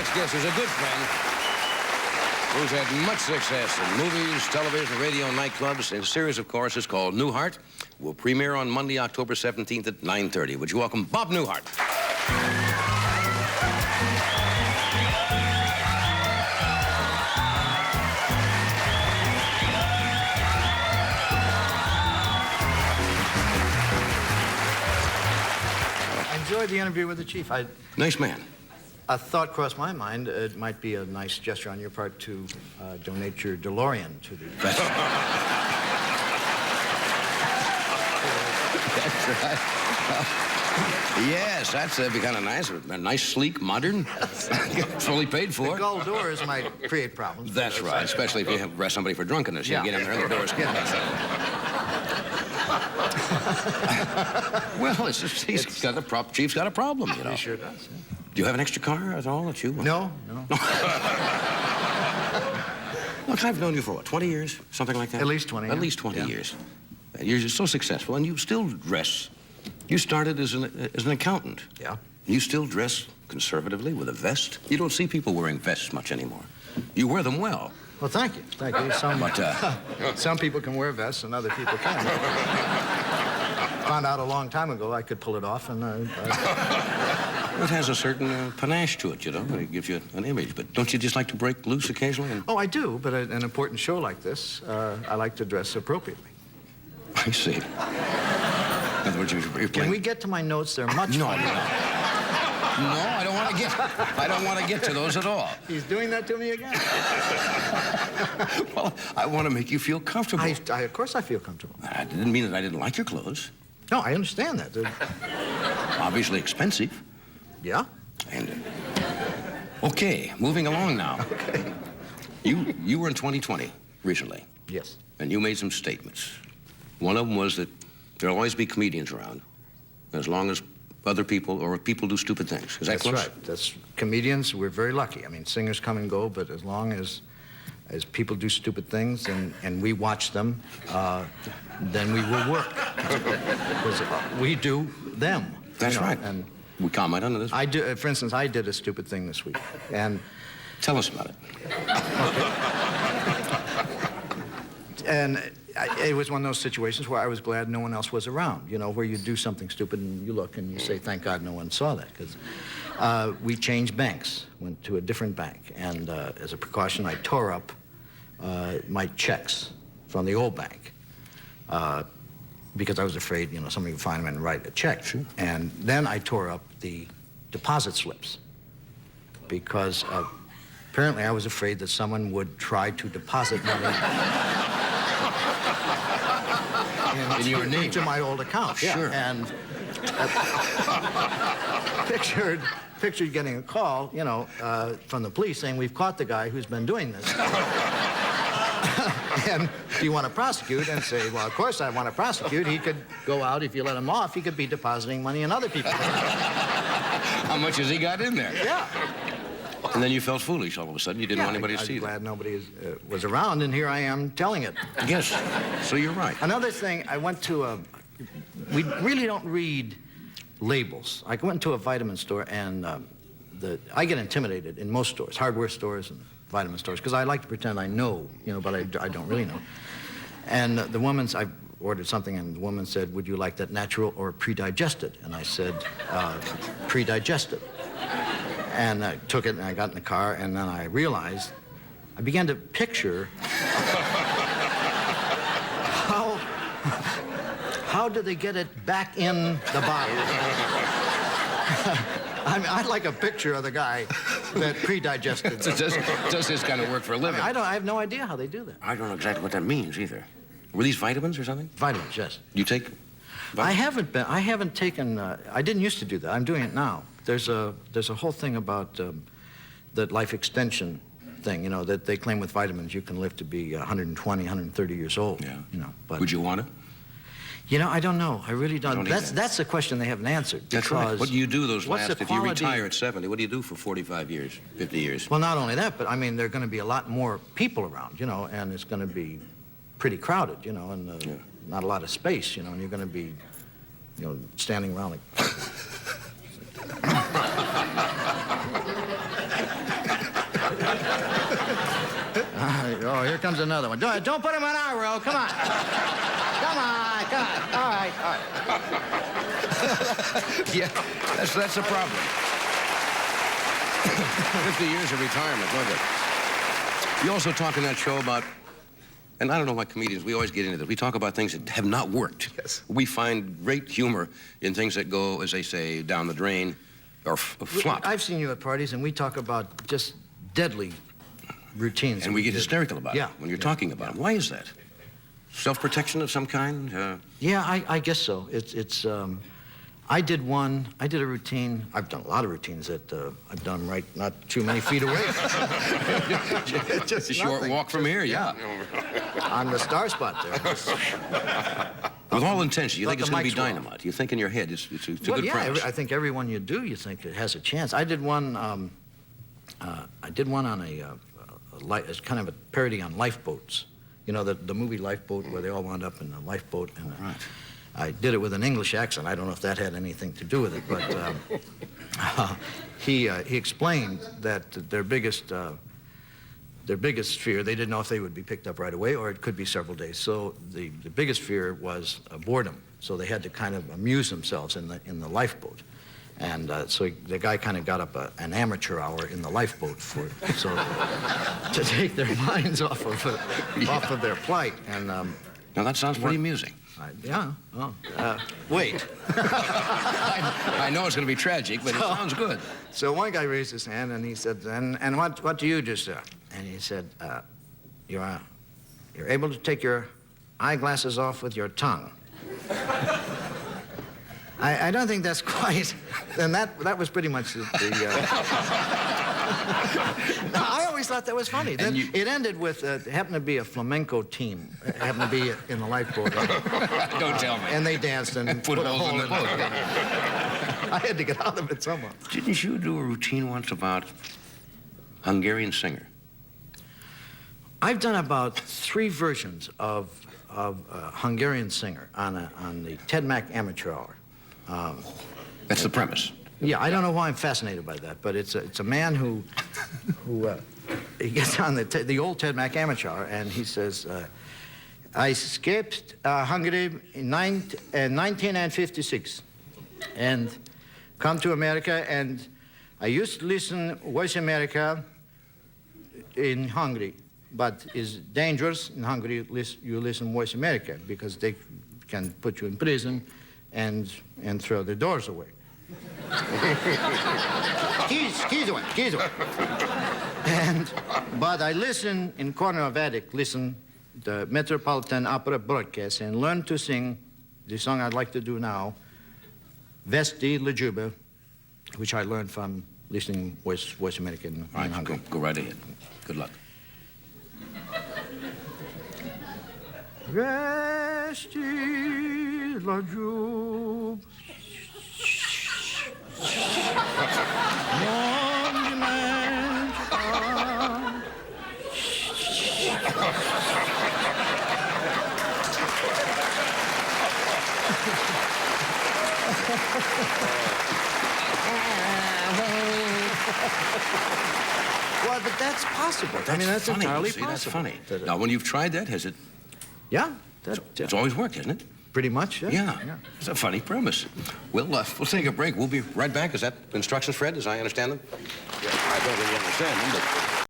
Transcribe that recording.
next guest is a good friend who's had much success in movies, television, radio, and nightclubs. A series of courses called Newhart will premiere on Monday, October 17th at 9:30. Would you welcome Bob Newhart? I enjoyed the interview with the chief. Nice man. A thought crossed my mind. It might be a nice gesture on your part to donate your DeLorean to the... That's right. Yes, that'd be kind of nice. A nice, sleek, modern, fully paid for. The gold doors might create problems. That's right, especially if you arrest somebody for drunkenness. You get in there and the doors get messed up. Well, it's just, chief's got a problem, you know. He sure does. Yeah. Do you have an extra car at all that you want? No. Look, I've known you for what, 20 years? Something like that? At least 20. At least 20 years. You're so successful, and you still dress. You started as an accountant. Yeah. You still dress conservatively with a vest. You don't see people wearing vests much anymore. You wear them well. Well, thank you. Thank you. Some people can wear vests and other people can't. Found out a long time ago I could pull it off, and It has a certain panache to it, you know. It gives you an image. But don't you just like to break loose occasionally? Oh, I do, but at an important show like this, I like to dress appropriately. I see. In other words, you're playing... Can we get to my notes? They're much funnier. No, I don't want to get to those at all. He's doing that to me again. Well, I want to make you feel comfortable. Of course I feel comfortable. I didn't mean that I didn't like your clothes. No, I understand that. Obviously expensive. Yeah? And, okay, moving along now. Okay. You were in 2020 recently. Yes. And you made some statements. One of them was that there'll always be comedians around, as long as other people, or people do stupid things. Is that close? That's right. That's comedians, we're very lucky. I mean, singers come and go, but as long as people do stupid things and we watch them, then we will work. Because we do them. That's right. And we comment on this. For instance, I did a stupid thing this week. And tell us about it. And it was one of those situations where I was glad no one else was around, you know, where you do something stupid and you look and you say, thank God no one saw that. Because we changed banks, went to a different bank. And as a precaution, I tore up my checks from the old bank because I was afraid, you know, somebody would find them and write a check. Sure. And then I tore up the deposit slips because apparently I was afraid that someone would try to deposit money in your name to my old account. Sure. And pictured getting a call, you know, from the police saying, we've caught the guy who's been doing this. And do you want to prosecute? And say, well, of course I want to prosecute. He could go out, if you let him off, he could be depositing money in other people's accounts. How much has he got in there? Yeah. And then you felt foolish all of a sudden. You didn't want anybody to see that. I'm glad nobody was around, and here I am telling it. Yes, so you're right. Another thing, I went to we really don't read labels. I went to a vitamin store, and I get intimidated in most stores, hardware stores and vitamin stores, because I like to pretend I know, you know, but I don't really know. And I ordered something, and the woman said, would you like that natural or pre-digested? And I said, pre-digested. And I took it, and I got in the car, and then I realized, I began to picture how do they get it back in the bottle? I mean, I'd like a picture of the guy that pre-digested. Does this kind of work for a living? I have no idea how they do that. I don't know exactly what that means either. Were these vitamins or something? Vitamins, yes. You take vitamins? I haven't taken, I didn't used to do that. I'm doing it now. There's a whole thing about that life extension thing, you know, that they claim with vitamins you can live to be 120, 130 years old. Yeah. You know, but would you want to? You know, I don't know. I really don't. That's the question they haven't answered. That's right. What do you do if you retire at 70? What do you do for 45 years, 50 years? Well, not only that, but I mean, there are going to be a lot more people around, you know, and it's going to be pretty crowded, you know, and not a lot of space, you know, and you're going to be, you know, standing around like... Oh, here comes another one. Don't put him on our row. Come on. Come on. All right. Yeah, that's the problem. 50 years of retirement, look at. You also talk in that show about, and I don't know why comedians, we always get into this. We talk about things that have not worked. Yes. We find great humor in things that go, as they say, down the drain or flop. I've seen you at parties, and we talk about just deadly routines. And we get hysterical about it when you're talking about it. Why is that? Self-protection of some kind? Yeah, I guess so. I did a routine. I've done a lot of routines that I've done right not too many feet away. Just a short walk from here, yeah. On the star spot there. With all intention, you think it's going to be mic's dynamite. You think in your head it's a good yeah, premise. I think everyone you do, you think it has a chance. I did one on it's kind of a parody on lifeboats. You know, the movie Lifeboat, where they all wound up in the lifeboat. And Right. I did it with an English accent. I don't know if that had anything to do with it, but he explained that their biggest fear, they didn't know if they would be picked up right away or it could be several days. So the biggest fear was boredom. So they had to kind of amuse themselves in the lifeboat. And so the guy kind of got up an amateur hour in the lifeboat to take their minds off of their plight. And Now that sounds pretty amusing. Wait. I know it's going to be tragic, but it sounds good. So one guy raised his hand and he said, and what do you do, sir? And he said, you're able to take your eyeglasses off with your tongue. I don't think that's quite, and that was pretty much the No, I always thought that was funny. Then it ended with, it happened to be a flamenco team. It happened to be in the lifeboat. Don't tell me. And they danced and put holes in the boat. I had to get out of it somehow. Didn't you do a routine once about Hungarian singer? I've done about 3 versions of Hungarian singer on the Ted Mack Amateur Hour. That's the premise. Yeah, I don't know why I'm fascinated by that, but it's a man who he gets on the old Ted Mack Amateur Hour and he says, I escaped Hungary in 1956 and come to America, and I used to listen Voice America in Hungary, but it's dangerous in Hungary. You listen Voice America because they can put you in prison and throw the doors away. keys away. But I listen in corner of attic, the Metropolitan Opera broadcast and learn to sing the song I'd like to do now, Vesti Lejuba, which I learned from listening Voice America in Hungary. Go right ahead. Good luck. Vesti Lejuba. Well, but that's possible. I mean, that's funny. entirely See, possible. that's funny. Now, when you've tried that, has it? Yeah. It's always worked, hasn't it? Pretty much, yeah. It's a funny premise. We'll take a break. We'll be right back. Is that instructions, Fred, as I understand them? Yeah, I don't really understand them, but...